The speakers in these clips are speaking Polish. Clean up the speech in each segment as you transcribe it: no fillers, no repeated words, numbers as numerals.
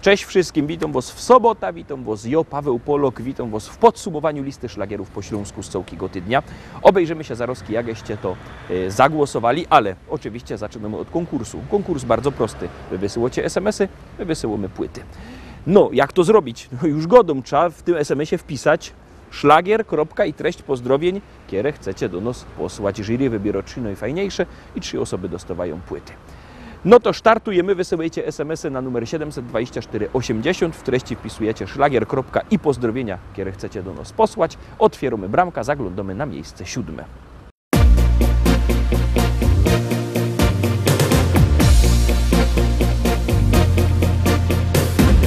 Cześć wszystkim, witam Was w sobotę, witam Was ja, Paweł Polok, witam Was w podsumowaniu listy szlagierów po śląsku z całego tygodnia. Obejrzymy się zaroski, jakście to zagłosowali, ale oczywiście zaczynamy od konkursu. Konkurs bardzo prosty. Wy wysyłacie SMS-y, my wysyłamy płyty. No, jak to zrobić? No już godą, trzeba w tym SMS-ie wpisać szlagier, kropka i treść pozdrowień, które chcecie do nas posłać. Jury wybiera 3 najfajniejsze i 3 osoby dostawają płyty. No to startujemy, wysyłajcie SMS-y na numer 72480, w treści wpisujecie szlagier, kropka i pozdrowienia, które chcecie do nas posłać. Otwieramy bramkę, zaglądamy na miejsce 7.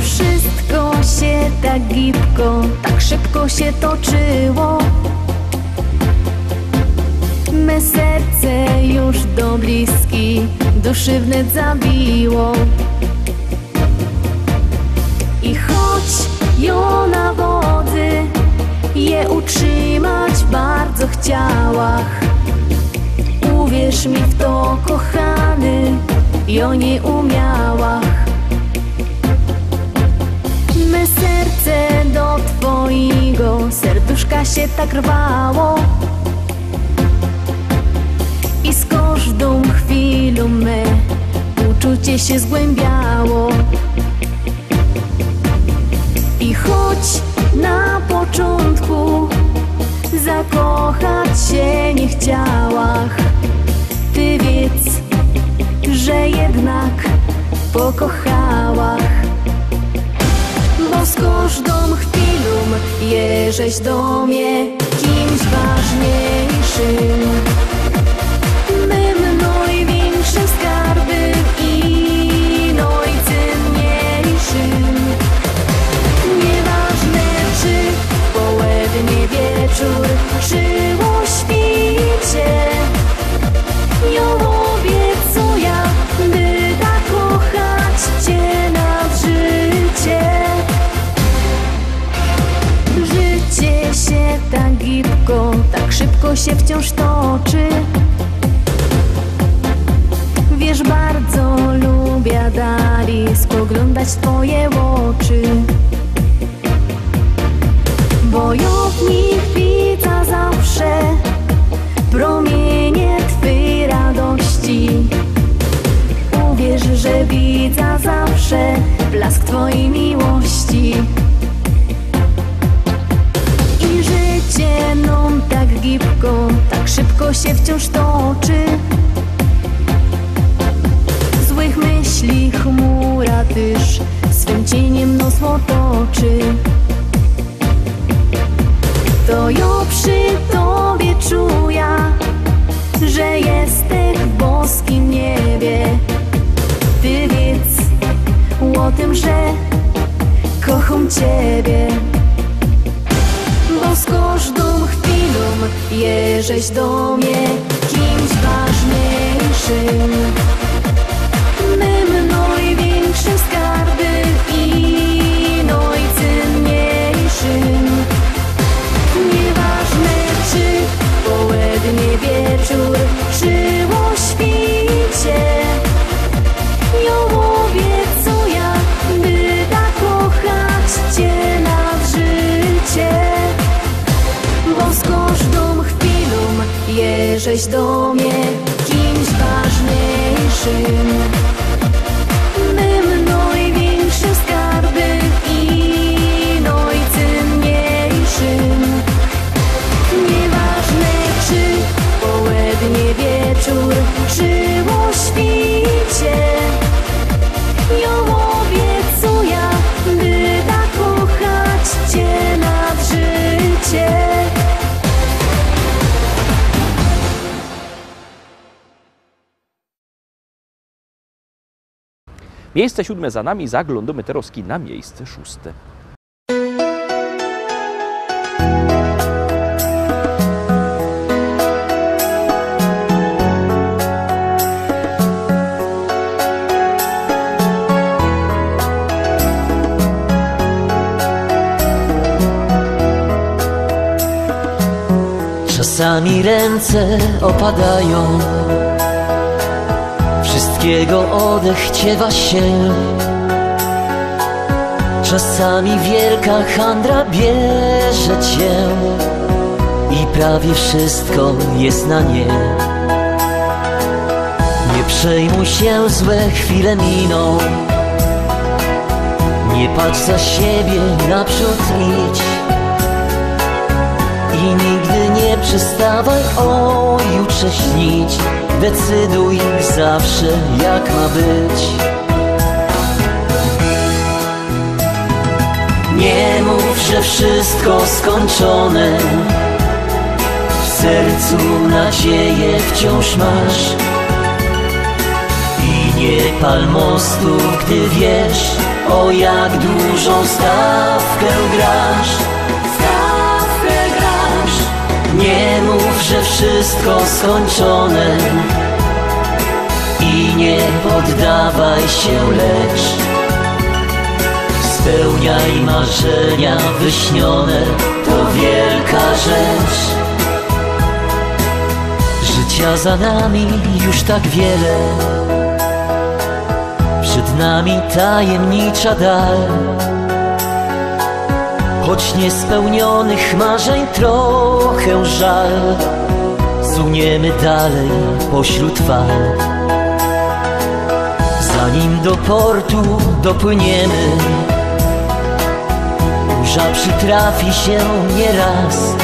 Wszystko się tak gibko, tak szybko się toczyło. Me serce już do bliski duszy wnet zabiło. I choć ją na wody je utrzymać bardzo chciałach, uwierz mi w to, kochany, jo nie umiałach. Me serce do twojego serduszka się tak rwało i z każdą chwilą me uczucie się zgłębiało. I choć na początku zakochać się nie chciałach, ty wiedz, że jednak pokochałach. Bo z każdą chwilą jeżeś do mnie kimś ważniejszym, mym największym skarbem i najcenniejszym. Nieważne czy południe, wieczór, czy o świcie, ją obiecuję, by tak kochać cię na życie. Życie się tak gibko, tak szybko się wciąż toczy. Wiesz, bardzo lubię dali spoglądać w twoje oczy, bo ja w nich widzę zawsze promienie twej radości. Uwierz, że widzę zawsze blask twojej miłości. I życie nam tak gibko, tak szybko się wciąż toczy. Złych myśli chmura tyż swym cieniem nos otoczy. To ja przy tobie czuję, że jesteś w boskim niebie. Ty wiedz o tym, że kocham ciebie. Bo z każdą chwilą jeżeś do mnie kimś ważniejszym, mym największym skarbem i najcenniejszym. Nieważne czy południe, wieczór, czy o świcie, ją obiecuję, by tak kochać cię na życie. Bo z każdą chwilą jeżeś do mnie kimś ważniejszym, mym największym skarbem i najcenniejszym. Nieważne czy południe, wieczór, czy o świcie, ją obiecuję, by tak kochać cię nad życie. Miejsce 7 za nami, zaglądamy teraz na miejsce 6. Czasami ręce opadają, wszystkiego odechciewa się. Czasami wielka handra bierze cię i prawie wszystko jest na nie. Nie przejmuj się, złe chwile miną. Nie patrz za siebie, naprzód idź. I nigdy nie przestawaj o jutrze śnić. Decyduj zawsze, jak ma być. Nie mów, że wszystko skończone. W sercu nadzieję wciąż masz. I nie pal mostu, gdy wiesz, o jak dużą stawkę grasz. Nie mów, że wszystko skończone. I nie poddawaj się, lecz spełniaj marzenia wyśnione. To wielka rzecz. Życia za nami już tak wiele. Przed nami tajemnicza dal. Choć niespełnionych marzeń trochę żal, suniemy dalej pośród fal. Zanim do portu dopłyniemy, burza przytrafi się nieraz.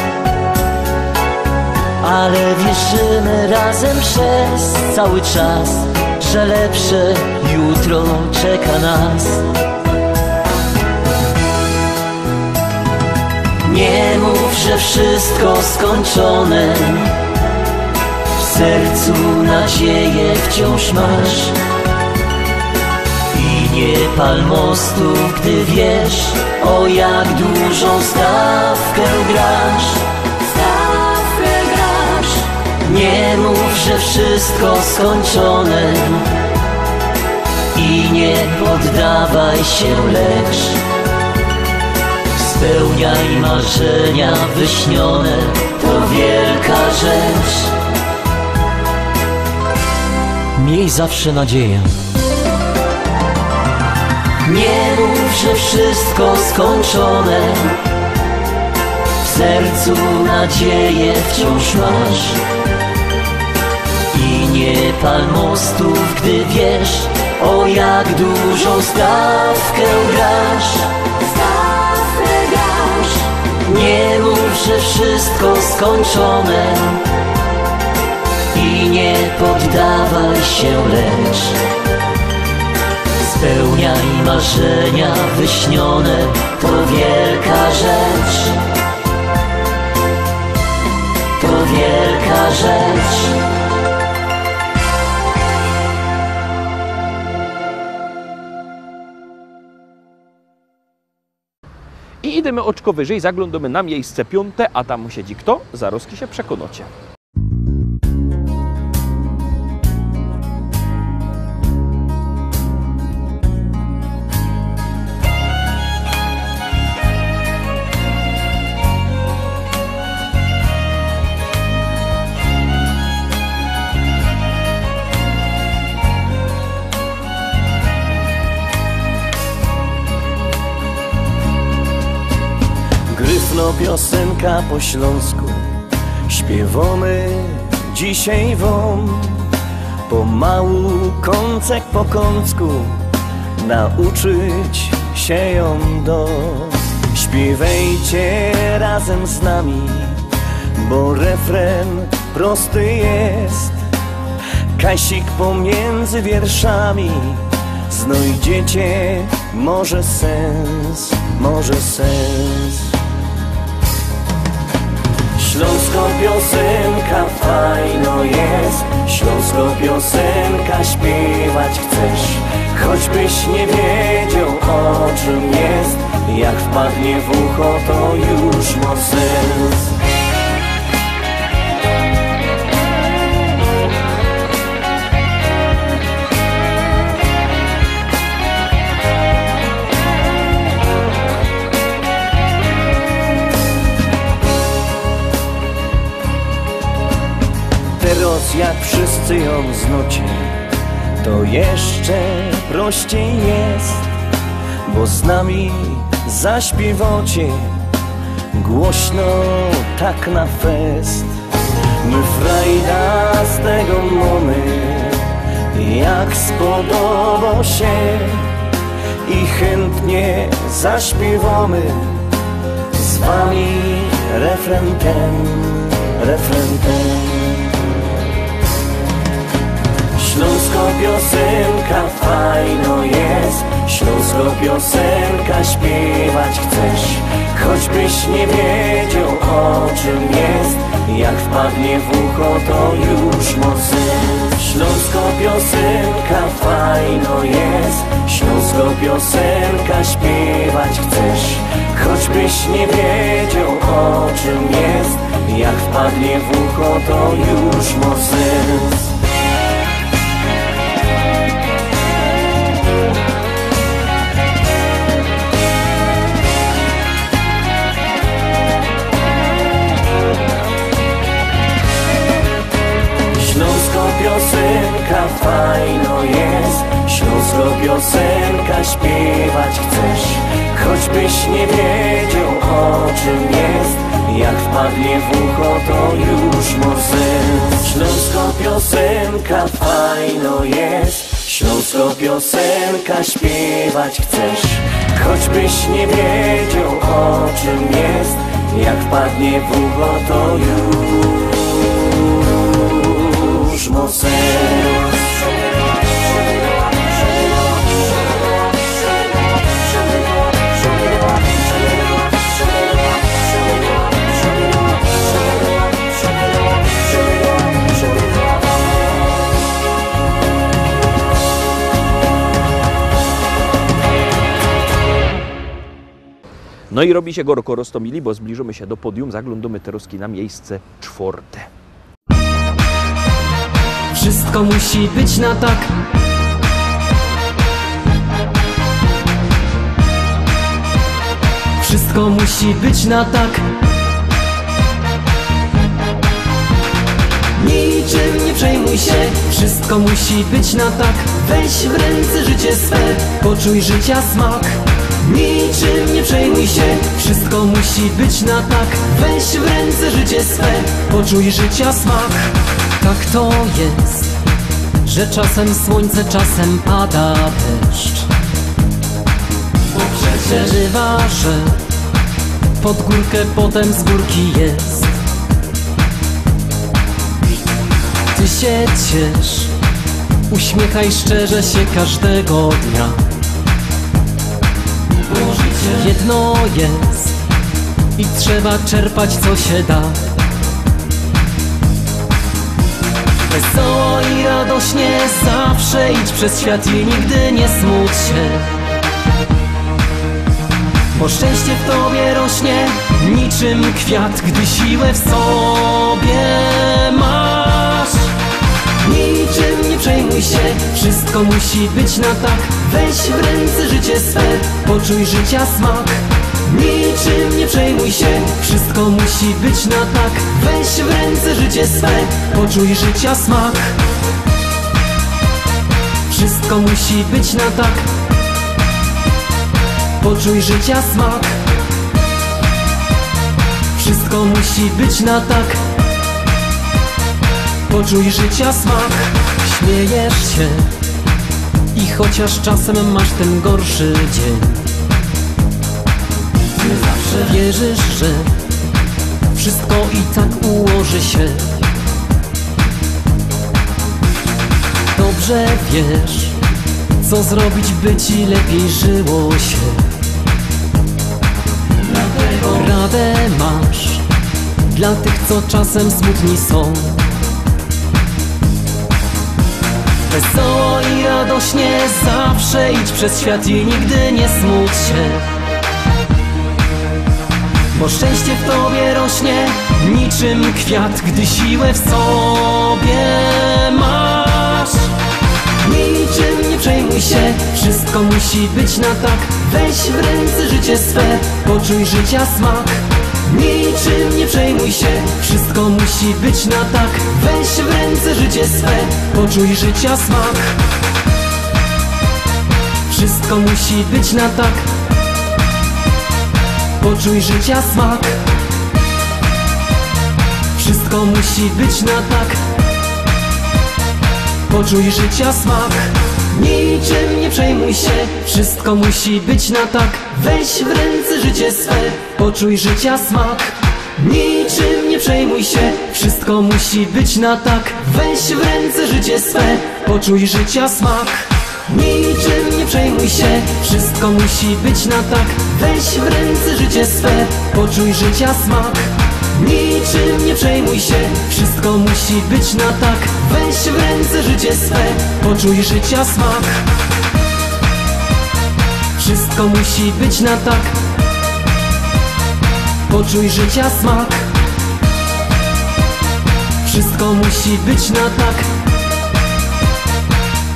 Ale wierzymy razem przez cały czas, że lepsze jutro czeka nas. Nie mów, że wszystko skończone. W sercu nadzieję wciąż masz. I nie pal mostu, gdy wiesz, o jak dużą stawkę grasz. Nie mów, że wszystko skończone. I nie poddawaj się, lecz spełniaj marzenia wyśnione. To wielka rzecz. Miej zawsze nadzieję. Nie mów, że wszystko skończone. W sercu nadzieję wciąż masz. I nie pal mostów, gdy wiesz, o jak dużą stawkę grasz. Nie mów, że wszystko skończone. I nie poddawaj się, lecz spełniaj marzenia wyśnione. To wielka rzecz. To wielka rzecz. I idziemy oczko wyżej, zaglądamy na miejsce 5, a tam siedzi kto? Zaraz się przekonacie. Gryfno piosenka po śląsku, śpiewamy dzisiaj wam. Pomału, kącek po kącku, nauczyć się ją do. Śpiewajcie razem z nami, bo refren prosty jest. Kasik pomiędzy wierszami, znajdziecie może sens, może sens. Śląsko piosenka fajno jest, śląsko piosenka śpiewać chcesz. Choćbyś nie wiedział, o czym jest, jak wpadnie w ucho, to już ma sens. nocy ją znuci, to jeszcze prościej jest, bo z nami zaśpiewacie głośno tak na fest. My frajda z tego mamy, jak spodoba się, i chętnie zaśpiewamy z wami refren ten. Śląsko piosenka fajno jest, śląsko piosenka śpiewać chcesz, choćbyś nie wiedział o czym jest, jak wpadnie w ucho to już mocy. Śląsko piosenka fajno jest, śląsko piosenka śpiewać chcesz, choćbyś nie wiedział o czym jest, jak wpadnie w ucho to już mocy. Śląsko piosenka fajno jest, śląsko piosenka śpiewać chcesz, choćbyś nie wiedział o czym jest, jak wpadnie w ucho to już mocy. Śląsko piosenka fajno jest, śląsko piosenka śpiewać chcesz, choćbyś nie wiedział o czym jest, jak wpadnie w ucho to już mocy. No i robi się gorko, Rostomili, bo zbliżymy się do podium, zaglądamy teraz na miejsce 4. Wszystko musi być na tak. Wszystko musi być na tak. Niczym nie przejmuj się, wszystko musi być na tak. Weź w ręce życie swe, poczuj życia smak. Niczym nie przejmuj się, wszystko musi być na tak. Weź w ręce życie swe, poczuj życia smak. Tak to jest, że czasem słońce, czasem pada deszcz. Bo przecież bywa, że pod górkę potem z górki jest. Ty się ciesz, uśmiechaj szczerze się każdego dnia. Bo życie jedno jest i trzeba czerpać co się da. Wesoło i radośnie zawsze idź przez świat i nigdy nie smuć się. Bo szczęście w tobie rośnie niczym kwiat, gdy siłę w sobie masz. Niczym nie przejmuj się, wszystko musi być na tak. Weź w ręce życie swe, poczuj życia smak. Niczym nie przejmuj się, wszystko musi być na tak. Weź w ręce życie swe, poczuj życia smak. Wszystko musi być na tak. Poczuj życia smak. Wszystko musi być na tak. Poczuj życia smak. Śmiejesz się i chociaż czasem masz ten gorszy dzień, ty zawsze wierzysz, że wszystko i tak ułoży się. Dobrze wiesz, co zrobić, by ci lepiej żyło się. Dlatego radę masz dla tych, co czasem smutni są. Wesoło i radośnie zawsze idź przez świat i nigdy nie smuć się. Bo szczęście w tobie rośnie niczym kwiat, gdy siłę w sobie masz. Niczym nie przejmuj się, wszystko musi być na tak. Weź w ręce życie swe, poczuj życia smak. Niczym nie przejmuj się, wszystko musi być na tak. Weź w ręce życie swe, poczuj życia smak. Wszystko musi być na tak. Poczuj życia smak. Wszystko musi być na tak. Poczuj życia smak. Niczym nie przejmuj się, wszystko musi być na tak. Weź w ręce życie swe, poczuj życia smak. Niczym nie przejmuj się, wszystko musi być na tak. Weź w ręce życie swe, poczuj życia smak. Niczym nie przejmuj się, wszystko musi być na tak. Weź w ręce życie swe, poczuj życia smak. Niczym nie przejmuj się, wszystko musi być na tak. Weź w ręce życie swe, poczuj życia smak. Wszystko musi być na tak. Poczuj życia smak. Wszystko musi być na tak.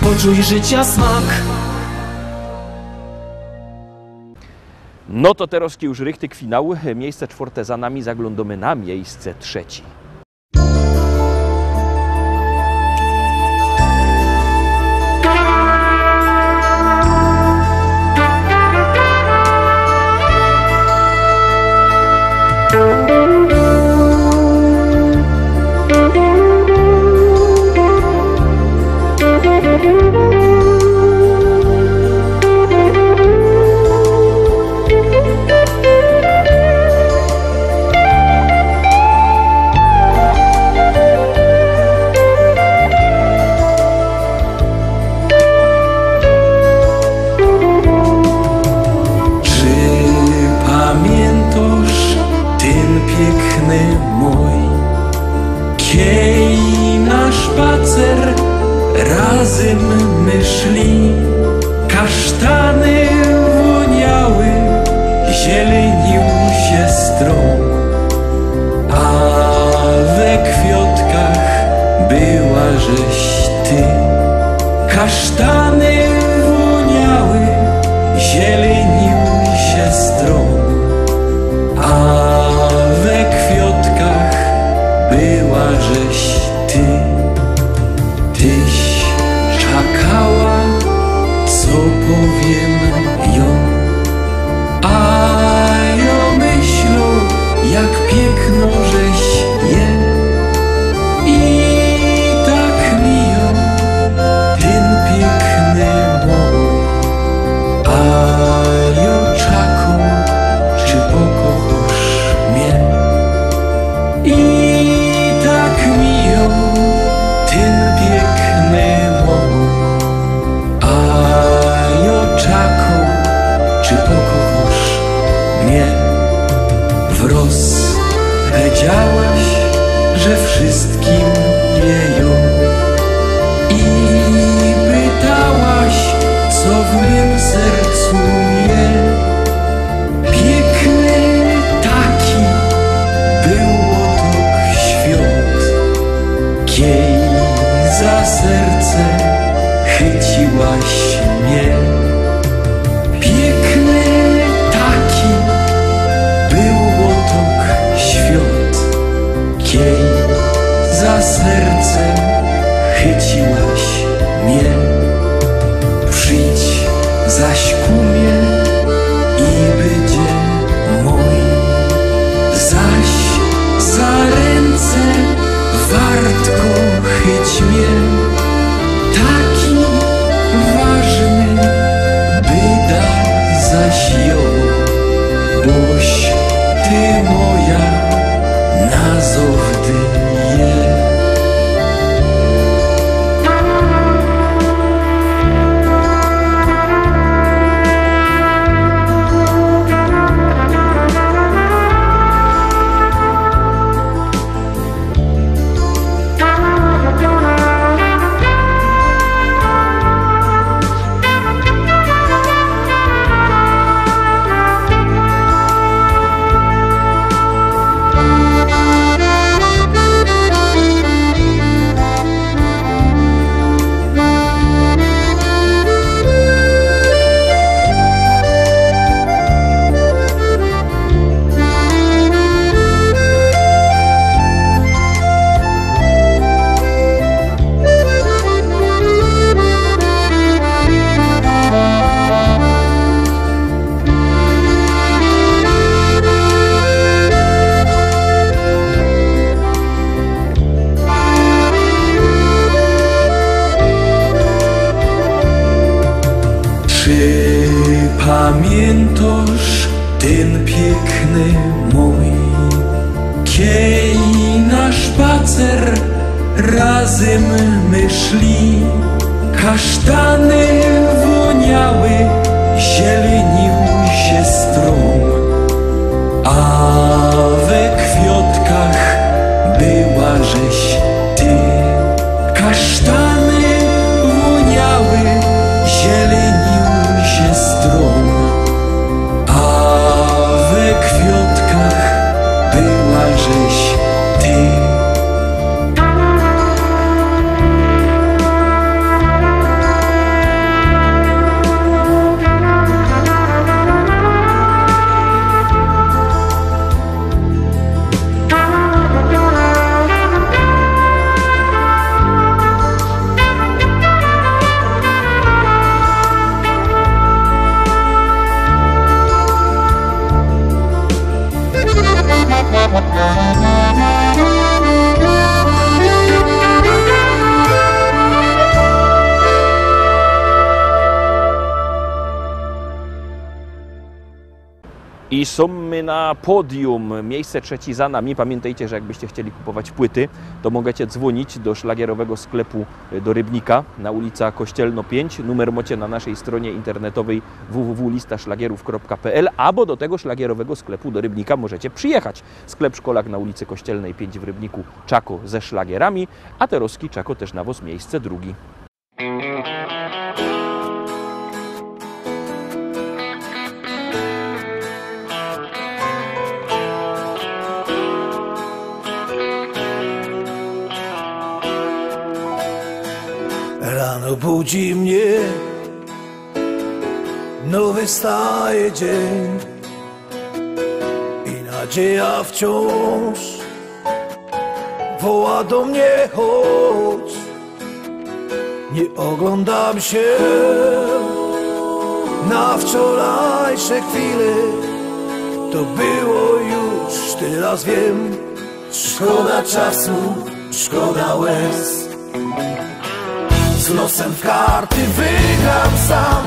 Poczuj życia smak. No to teraz już rychtyk finał. Miejsce 4 za nami, zaglądamy na miejsce 3. Razem my szli, kasztany woniały, zielenił się stron, a we kwiatkach była żeś ty. Kasztany woniały, zielenił się stron, a we kwiatkach była żeś ty. Tyś czekała, co powiem ją, a ja myślę, jak piękno żeś je. I tak mijał ten piękny mój, a ja czekam, czy pokochasz mnie. I tak mijał ten piękny mój, a ja czekam, czy pokochasz mnie. Wroz wiedziałaś, że wszystkim wieją, i pytałaś, co w mym sercu je. Piękny taki był otok świat, kiej za serce chyciłaś mnie. Piękny taki był otok świat, kiej za serce chyciłaś mnie. Przyjdź zaś ku mnie i będzie mój, zaś za ręce wartko chyć mnie. Taki ważny byda zaś ją, boś ty moja nazowdy je. pamiętasz ten piękny mój, kiej na spacer razem my szli, kasztany woniały, zielenił się strom, a we kwiatkach była żeś ty. Kasztany woniały, zielenił się strom, a we kwiatkach była żeś ty. I są my na podium, miejsce trzecie za nami. Pamiętajcie, że jakbyście chcieli kupować płyty, to możecie dzwonić do szlagierowego sklepu do Rybnika na ulica Kościelno 5. Numer macie na naszej stronie internetowej www.listaszlagierów.pl, albo do tego szlagierowego sklepu do Rybnika możecie przyjechać. Sklep Szkolak na ulicy Kościelnej 5 w Rybniku, Czako ze szlagierami, a Teroski Czako też na was miejsce drugi. Rano budzi mnie nowy staje dzień i nadzieja wciąż woła do mnie, chodź. Nie oglądam się na wczorajsze chwile, to było już, teraz wiem. Szkoda czasu, szkoda łez. Z losem w karty wygram sam,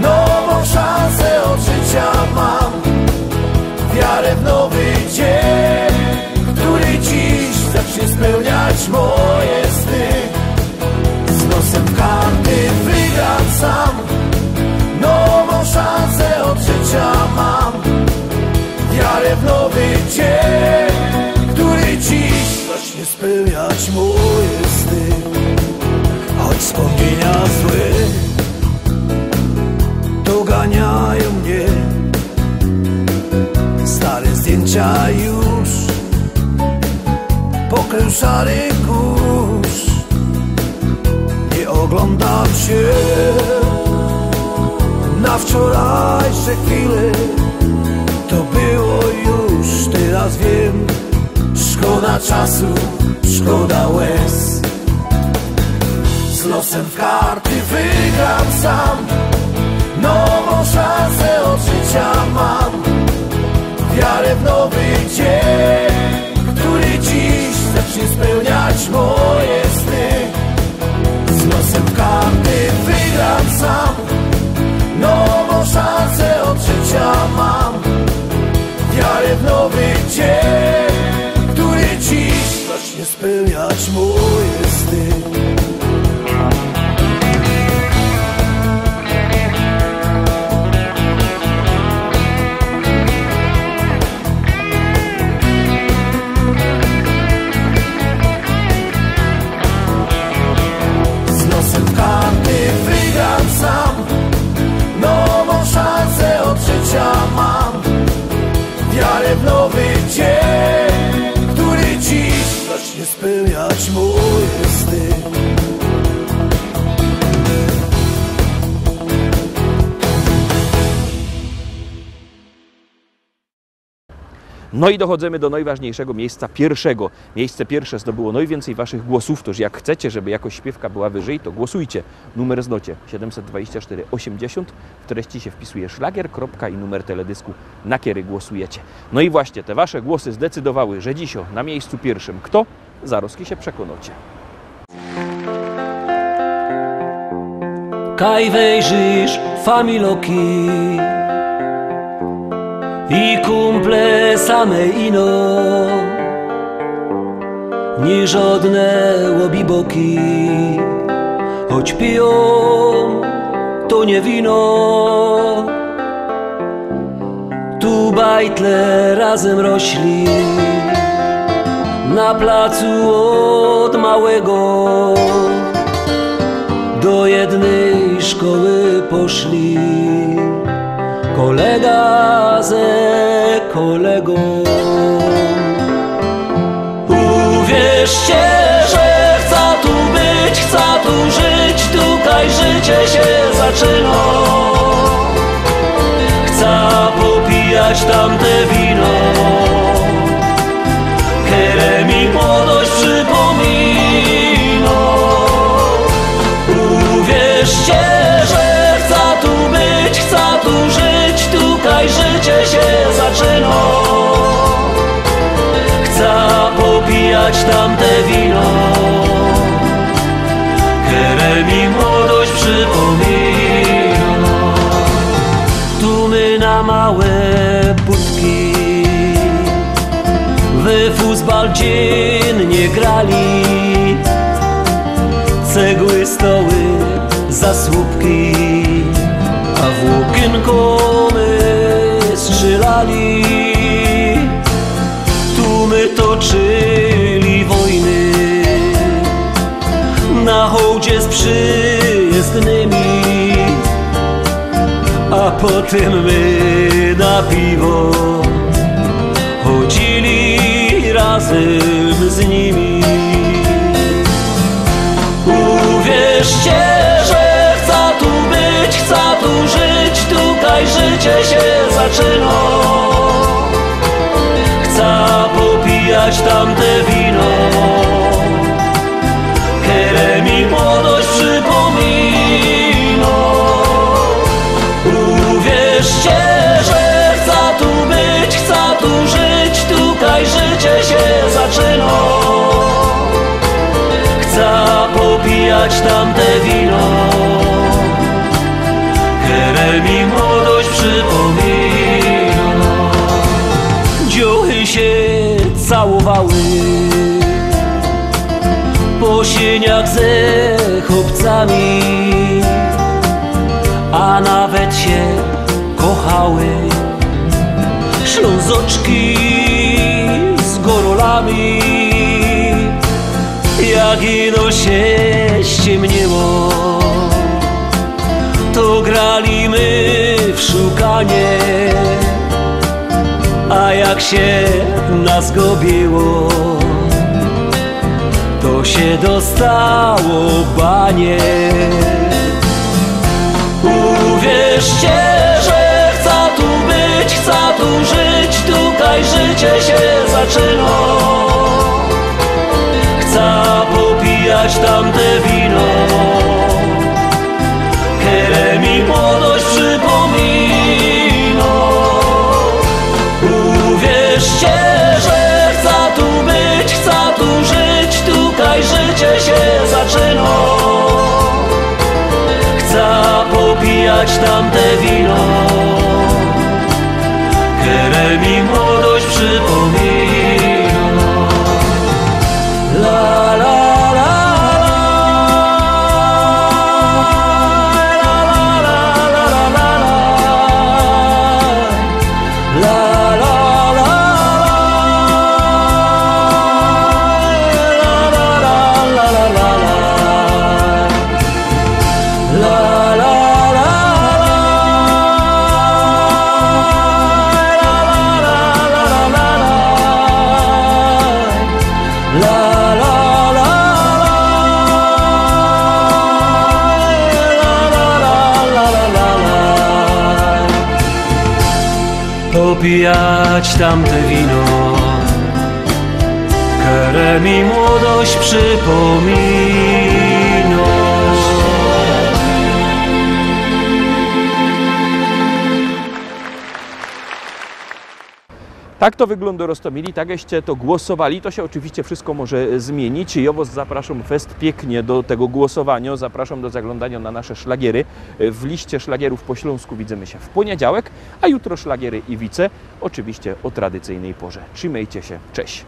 nową szansę od życia mam. Wiarę w nowy dzień, który dziś zacznie spełniać moje sny. Z losem w karty wygram sam, nową szansę od życia mam. Wiarę w nowy dzień, który dziś zacznie spełniać moje sny. Choć wspomnienia złe doganiają mnie, stare zdjęcia już pokrył szary kurz. Nie oglądam się na wczorajsze chwile, to było już, teraz wiem. Szkoda czasu, szkoda łez. Z losem w karty wygram sam, nową szansę od życia mam. Wiarę w nowy dzień, który dziś zacznie spełniać moje sny. Z losem w karty wygram sam, nową szansę od życia mam. Wiarę w nowy dzień, który dziś zacznie spełniać moje sny. Sam, nową szansę od życia mam. Wiarę w nowy dzień, który dziś zacznie spełniać moje sny. No i dochodzimy do najważniejszego miejsca pierwszego. Miejsce pierwsze zdobyło najwięcej waszych głosów, toż jak chcecie, żeby jakość śpiewka była wyżej, to głosujcie. Numer znocie 724 80, w treści się wpisuje szlagier, kropka i numer teledysku, na kiery głosujecie. No i właśnie te wasze głosy zdecydowały, że dzisiaj na miejscu pierwszym kto? Zaraz się przekonacie. kaj wejrzysz familoki i kumple same ino, nie żadne łobiboki, choć piją to nie wino. Tu bajtle razem rośli, na placu od małego do jednej szkoły poszli, kolega ze kolegą. Uwierzcie, że chcę tu być, chcę tu żyć, tutaj życie się zaczyna. Chcę popijać tamte wino, które mi młodość przypomina. Uwierzcie, że chcę tu być, chcę tu żyć, tutaj życie się zaczyna. Chcę popijać tamte wino, które mi młodość przypomina. Tu my na małe budki w futbal dziennie grali, cegły, stoły, zasłupki, a włókienko my strzelali. Tu my toczyli wojny na hołdzie z przyjezdnymi, a potem my na piwo chodzili razem z nimi. Uwierzcie, że chcę tu być, chcę tu żyć, tutaj życie się zaczyna. Chcę popijać tamte wino, które mi młodość przypomina. Uwierzcie, że chcę tu być, chcę tu żyć, tutaj życie się zaczyna. Chcę popijać tamte wino, które mi młodość przypomina. Dziuchy się całowały po sieniach ze chłopcami, a nawet się kochały ślązoczki z gorolami. Jak ino się ściemniło, to grali my w szukanie, a jak się nas gobiło, to się dostało banie. Uwierzcie, że chcę tu być, chcę tu żyć, tutaj życie się zaczyna. Chcę popijać tamte wino, które mi młodość przypomina. Uwierzcie, że chcę tu być, chcę tu żyć, tutaj życie się zaczyna. Chcę popijać tamte wino, które mi młodość przypomina. La la la popijać tamte wino, które mi młodość przypomina. Tak to wygląda Roztomili, takeście to głosowali, to się oczywiście wszystko może zmienić. Ja was zapraszam fest pięknie do tego głosowania, zapraszam do zaglądania na nasze szlagiery. W liście szlagierów po śląsku widzimy się w poniedziałek, a jutro szlagiery i wice, oczywiście o tradycyjnej porze. Trzymajcie się, cześć!